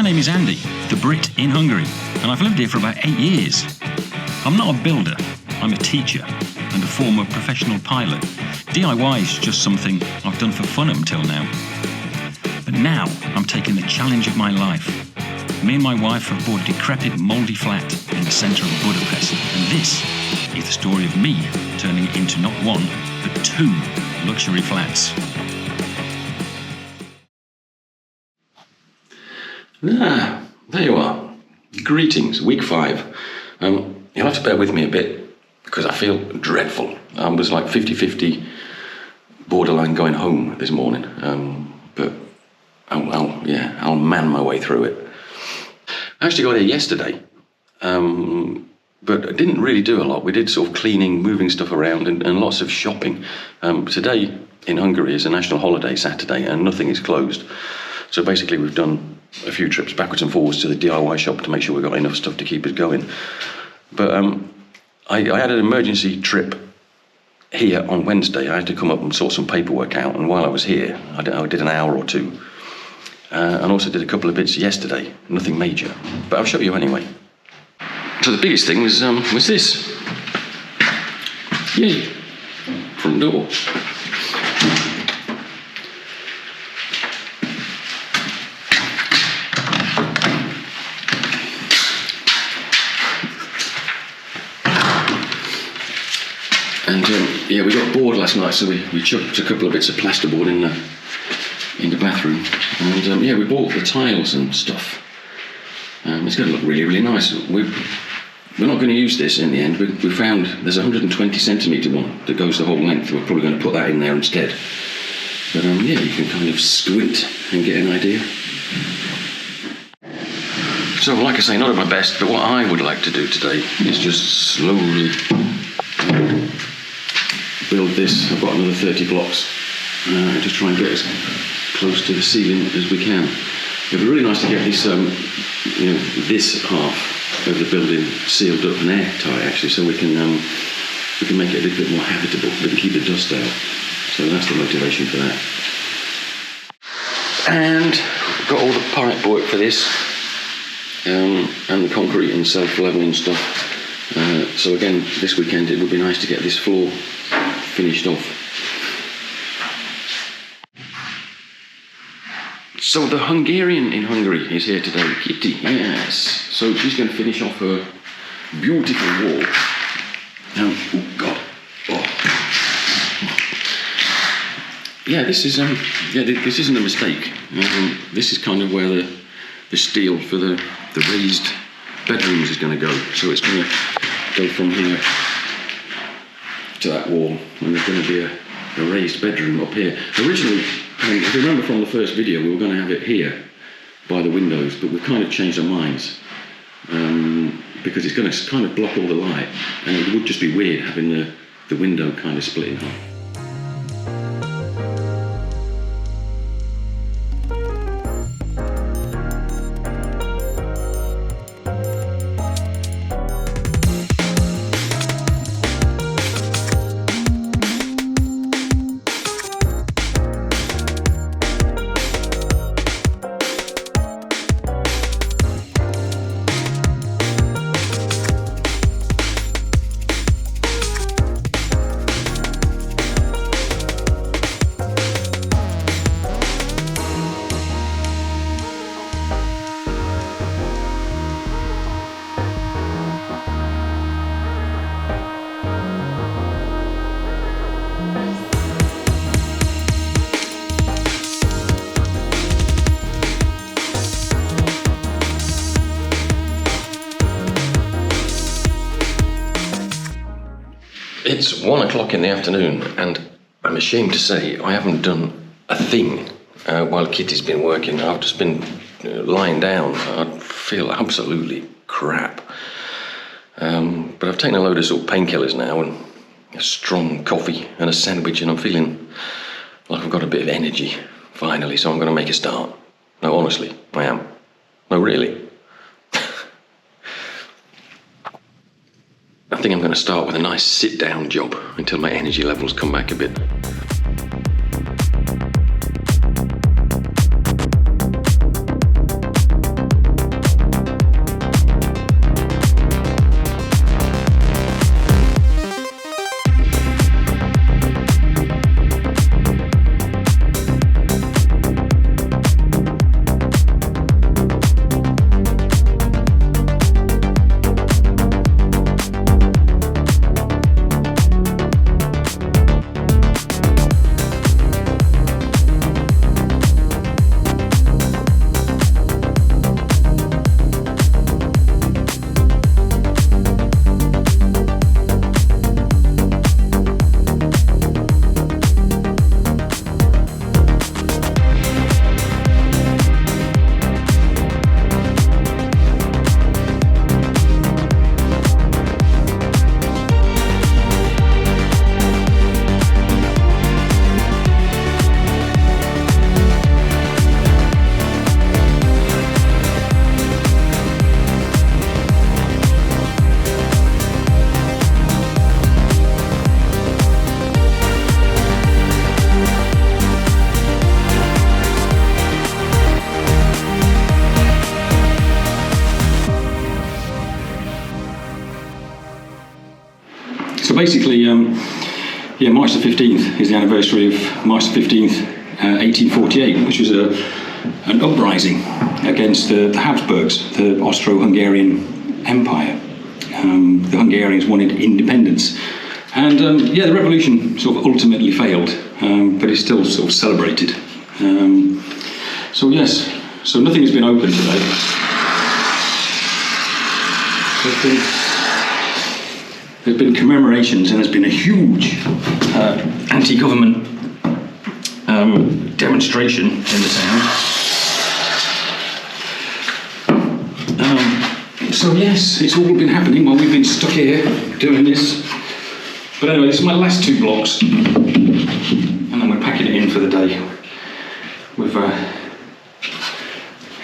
name is Andy, the Brit in Hungary, and I've lived here for about 8 years. I'm not a builder, I'm a teacher and a former professional pilot. DIY is just something I've done for fun up until now. But now I'm taking the challenge of my life. Me and my wife have bought a decrepit mouldy flat in the centre of Budapest, and this is the story of me turning it into not one, but 2 luxury flats. There you are. Greetings, week 5. You'll have to bear with me a bit because I feel dreadful. I was like 50-50 borderline going home this morning, but I'll man my way through it. I actually got here yesterday, but I didn't really do a lot. We did sort of cleaning, moving stuff around, and lots of shopping. Today in Hungary is a national holiday, Saturday, and nothing is closed. So basically we've done a few trips backwards and forwards to the DIY shop to make sure we've got enough stuff to keep us going. But I had an emergency trip here on Wednesday. I had to come up and sort some paperwork out, and while I was here, I did an hour or 2. And also did a couple of bits yesterday, nothing major, but I'll show you anyway. So the biggest thing was this. Yay, front door. And we got bored last night, so we chucked a couple of bits of plasterboard in the bathroom, and we bought the tiles and stuff. It's going to look really, really nice. We're not going to use this in the end. We found there's a 120 centimetre one that goes the whole length. We're probably going to put that in there instead. But you can kind of squint and get an idea. So, like I say, not at my best, but what I would like to do today is just slowly build this. I've got another 30 blocks. Just try and get as close to the ceiling as we can. It'd be really nice to get this, this half of the building sealed up and airtight, actually, so we can make it a little bit more habitable. We can keep the dust out. So that's the motivation for that. And got all the pipe work for this, and the concrete and self-leveling stuff. So again, this weekend it would be nice to get this floor finished off. So the Hungarian in Hungary is here today, Kitti, yes. So she's going to finish off her beautiful wall. Oh God. Oh. Yeah, this isn't a mistake. This is kind of where the steel for the raised bedrooms is going to go. So it's going to go from here to that wall, and there's going to be a raised bedroom up here. Originally, if you remember from the first video, we were going to have it here by the windows, but we've kind of changed our minds because it's going to kind of block all the light, and it would just be weird having the window kind of split in half. It's 1 o'clock in the afternoon, and I'm ashamed to say I haven't done a thing while Kitty's been working. I've just been lying down. I feel absolutely crap. But I've taken a load of sort of painkillers now and a strong coffee and a sandwich, and I'm feeling like I've got a bit of energy finally, so I'm going to make a start. No, honestly, I am. No, really. I think I'm going to start with a nice sit-down job until my energy levels come back a bit. basically, yeah, March the 15th is the anniversary of March the 15th, 1848, which was an uprising against the Habsburgs, the Austro-Hungarian Empire. The Hungarians wanted independence. And yeah, the revolution sort of ultimately failed, but it's still sort of celebrated. So yes, so nothing has been opened today. There's been commemorations, and there's been a huge anti-government demonstration in the town. So yes, it's all been happening while we've been stuck here doing this. But anyway, this is my last 2 blocks, and then we're packing it in for the day.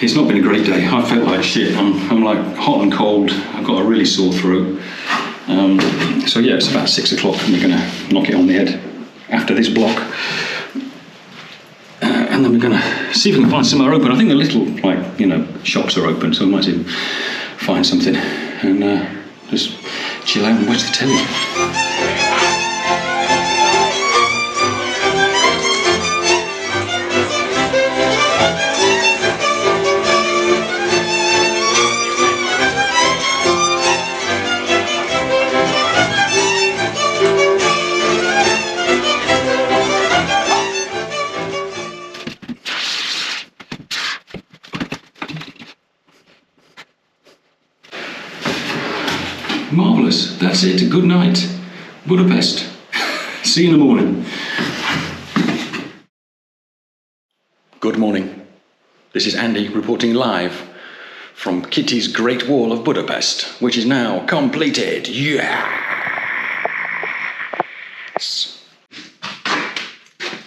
It's not been a great day. I felt like shit. I'm like hot and cold. I've got a really sore throat. So yeah, it's about 6 o'clock, and we're going to knock it on the head after this block. And then we're going to see if we can find somewhere open. I think the little, shops are open, so we might even find something and just chill out and watch the telly. Marvellous. That's it. Good night, Budapest. See you in the morning. Good morning. This is Andy reporting live from Kitti's Great Wall of Budapest, which is now completed. Yes!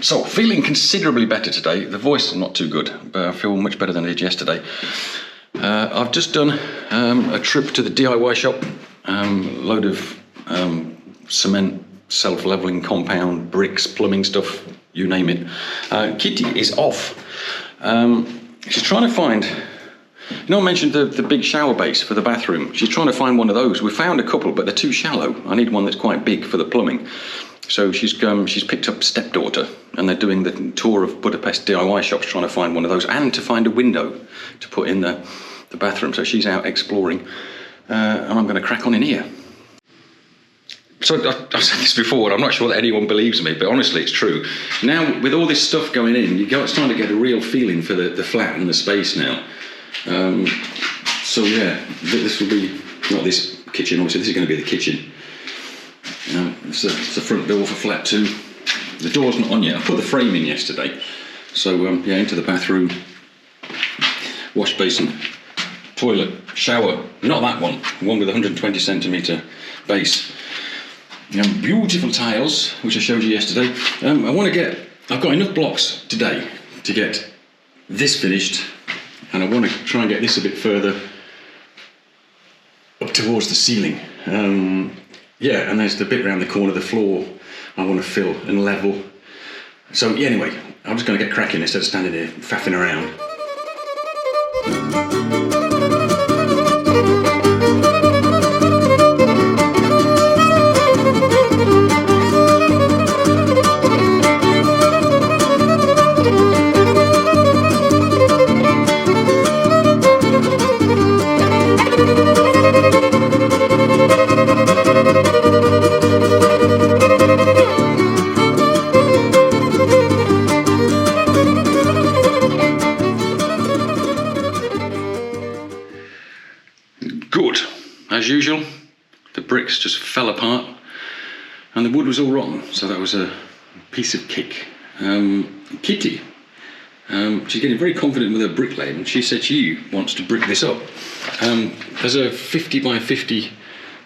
So, feeling considerably better today. The voice is not too good, but I feel much better than I did yesterday. I've just done a trip to the DIY shop. Load of cement, self-leveling compound, bricks, plumbing stuff, you name it. Kitti is off. She's trying to find, I mentioned the big shower base for the bathroom. She's trying to find one of those. We found a couple, but they're too shallow. I need one that's quite big for the plumbing. So she's picked up stepdaughter, and they're doing the tour of Budapest DIY shops, trying to find one of those, and to find a window to put in the bathroom. So she's out exploring. And I'm going to crack on in here. So I've said this before, and I'm not sure that anyone believes me, but honestly it's true. Now, with all this stuff going in, it's starting to get a real feeling for the flat and the space now. So yeah, this will be, not this kitchen, obviously this is going to be the kitchen. It's the front door for flat 2. The door's not on yet. I put the frame in yesterday. So yeah, into the bathroom, wash basin, toilet, shower, not that one with 120 centimetre base. Beautiful tiles, which I showed you yesterday. I've got enough blocks today to get this finished, and I want to try and get this a bit further up towards the ceiling. Yeah, and there's the bit around the corner of the floor I want to fill and level. So yeah, anyway, I'm just going to get cracking instead of standing here faffing around. Good. As usual, the bricks just fell apart and the wood was all rotten, so that was a piece of kick. Kitti, she's getting very confident with her bricklaying. She said she wants to brick this up. There's a 50 by 50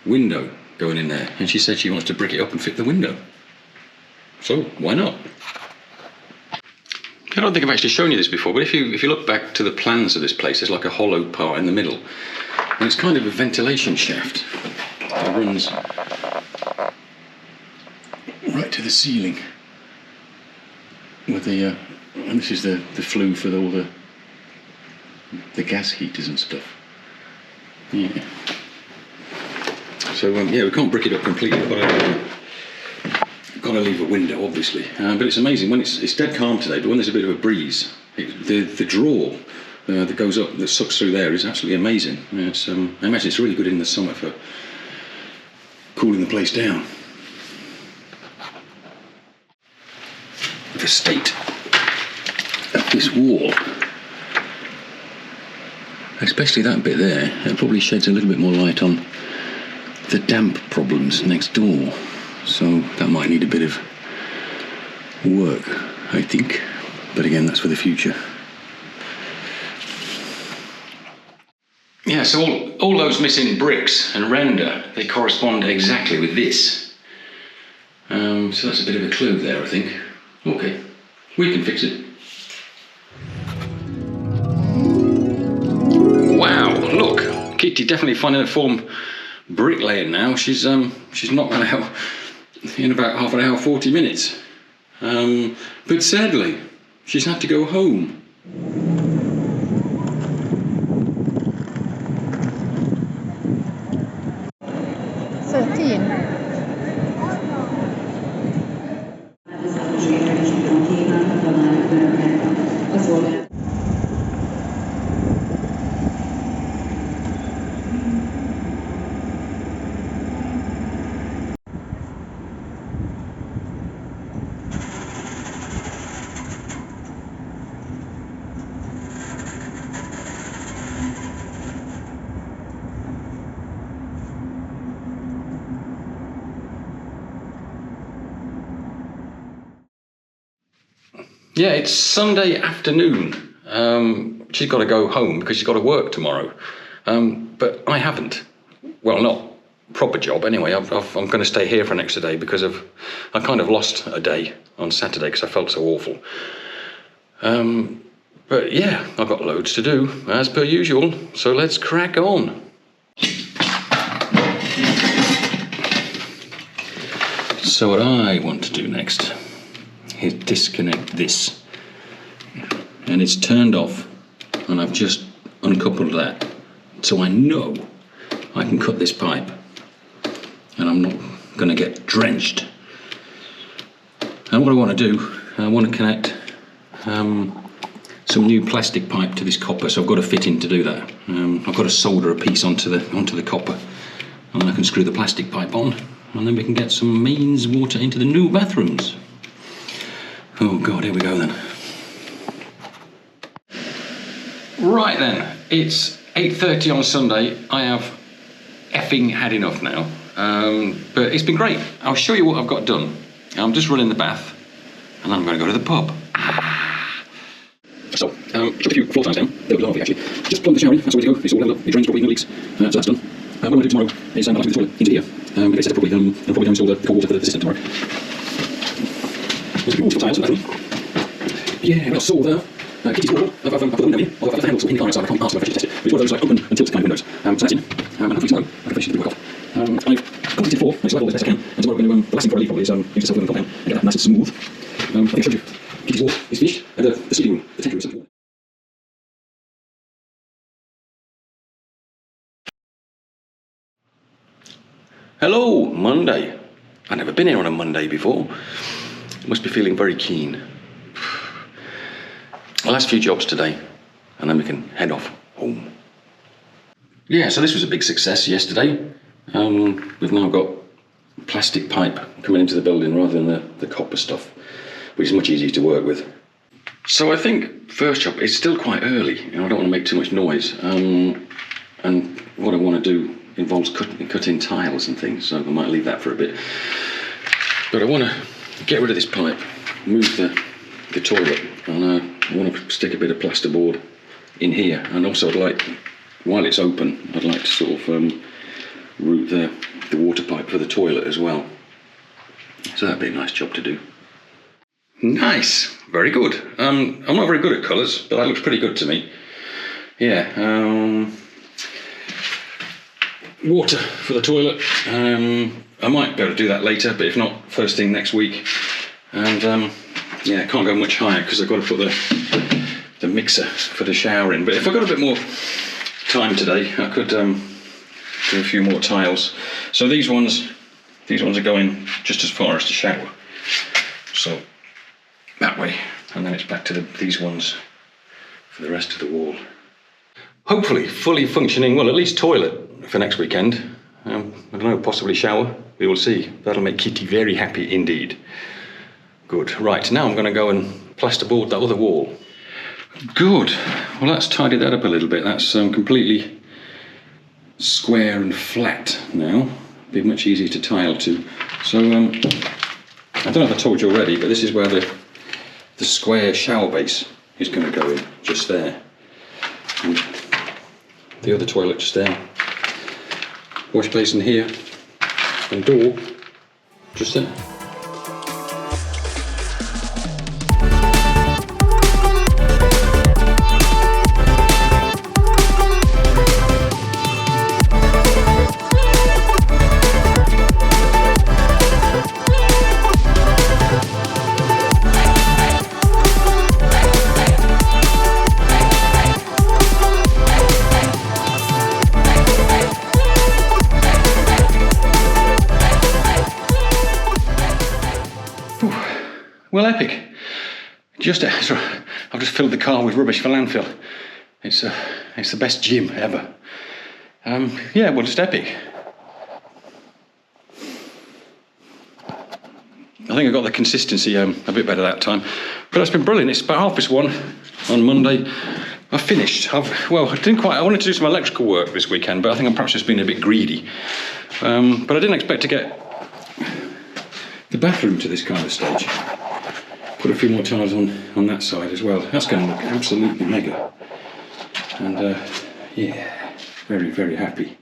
window going in there, and she said she wants to brick it up and fit the window. So why not? I don't think I've actually shown you this before, but if you look back to the plans of this place, there's like a hollow part in the middle, and it's kind of a ventilation shaft that runs right to the ceiling. With the and this is the flue for all the gas heaters and stuff. Yeah. So yeah, we can't brick it up completely, but got to leave a window, obviously. But it's amazing when it's dead calm today. But when there's a bit of a breeze, the draw that goes up, that sucks through there, is absolutely amazing. It's I imagine it's really good in the summer for cooling the place down. The state of this wall, especially that bit there, it probably sheds a little bit more light on the damp problems next door. So that might need a bit of work, I think. But again, that's for the future. Yeah, so all those missing bricks and render, they correspond exactly with this. So that's a bit of a clue there, I think. Okay, we can fix it. Wow, look, Kitti definitely finding a form bricklaying now. She's knocked that out in about half an hour, 40 minutes. But sadly, she's had to go home. Yeah, it's Sunday afternoon. She's got to go home because she's got to work tomorrow. But I haven't. Well, not proper job anyway. I'm going to stay here for an extra day because I kind of lost a day on Saturday because I felt so awful. But yeah, I've got loads to do as per usual. So let's crack on. So what I want to do next is disconnect this, and it's turned off, and I've just uncoupled that, so I know I can cut this pipe and I'm not going to get drenched. And what I want to do, I want to connect some new plastic pipe to this copper, so I've got a fit in to do that. I've got to solder a piece onto the copper, and then I can screw the plastic pipe on, and then we can get some mains water into the new bathrooms. Oh God, here we go then. Right then, it's 8:30 on Sunday. I have effing had enough now. But it's been great. I'll show you what I've got done. I'm just running the bath, and then I'm going to go to the pub. So, just a few floor tiles down. They were lovely actually. Just plug the shower in, that's the way to go. It's all leveled up, it drains properly, no leaks. So that's done. What I'm going to do tomorrow is I'll do the toilet into here. Get it set up properly. I'll probably install the cold water for the system tomorrow. There's a few waterfall tiles in the bathroom. Yeah, I've got a saw there. Kitty's wall. I've put the window in. I've got the handle in the iron side. I can't ask if I should test it. But it's one of those like open and tilt kind of windows. So that's in. And hopefully tomorrow I can finish the work off. I've completed 4. It's leveled as best I can. And tomorrow we're going to, the last thing before I leave probably is use the self-leveling compound and get that nice and smooth. I think I showed you. Kitty's wall is finished. And the sleeping room, the tank room is something. Hello, Monday. I've never been here on a Monday before. Must be feeling very keen. Last few jobs today, and then we can head off home. Yeah, so this was a big success yesterday. We've now got plastic pipe coming into the building rather than the copper stuff, which is much easier to work with. So I think first job, it's still quite early. I don't want to make too much noise. And what I want to do involves cutting tiles and things, so I might leave that for a bit. But I want to get rid of this pipe, move the toilet, and I want to stick a bit of plasterboard in here. And also I'd like, while it's open, I'd like to sort of route the water pipe for the toilet as well. So that'd be a nice job to do. Nice, very good. I'm not very good at colours, but that looks pretty good to me. Yeah. Water for the toilet. I might be able to do that later, but if not, first thing next week. And yeah, can't go much higher because I've got to put the mixer for the shower in. But if I've got a bit more time today, I could do a few more tiles. So these ones are going just as far as the shower. So that way, and then it's back to these ones for the rest of the wall. Hopefully fully functioning, well, at least toilet for next weekend. I don't know, possibly shower. We will see. That'll make Kitti very happy indeed. Good. Right, now I'm going to go and plasterboard that other wall. Good. Well, that's tidied that up a little bit. That's completely square and flat now. Be much easier to tile to. So, I don't know if I told you already, but this is where the square shower base is going to go in, just there. And the other toilet just there. Wash basin here, and door just there. Well, epic. I've just filled the car with rubbish for landfill. It's the best gym ever. Yeah, well, just epic. I think I got the consistency a bit better that time. But it's been brilliant. It's about 1:30 on Monday. I finished. I wanted to do some electrical work this weekend, but I think I'm perhaps just being a bit greedy. But I didn't expect to get the bathroom to this kind of stage. Put a few more tiles on that side as well. That's going to look absolutely mega. And yeah, very, very happy.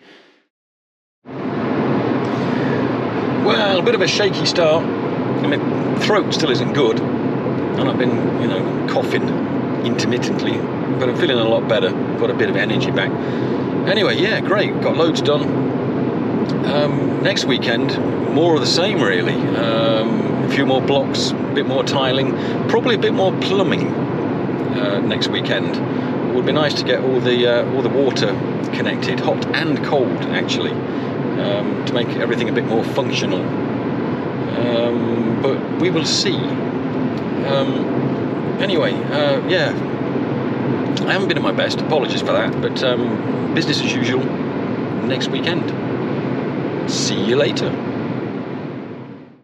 Well, a bit of a shaky start. My throat still isn't good. And I've been, coughing intermittently. But I'm feeling a lot better. Got a bit of energy back. Anyway, yeah, great. Got loads done. Next weekend, more of the same really. A few more blocks, a bit more tiling, probably a bit more plumbing next weekend. It would be nice to get all the water connected, hot and cold actually, to make everything a bit more functional. But we will see. Anyway, yeah, I haven't been at my best, apologies for that, but business as usual next weekend. See you later.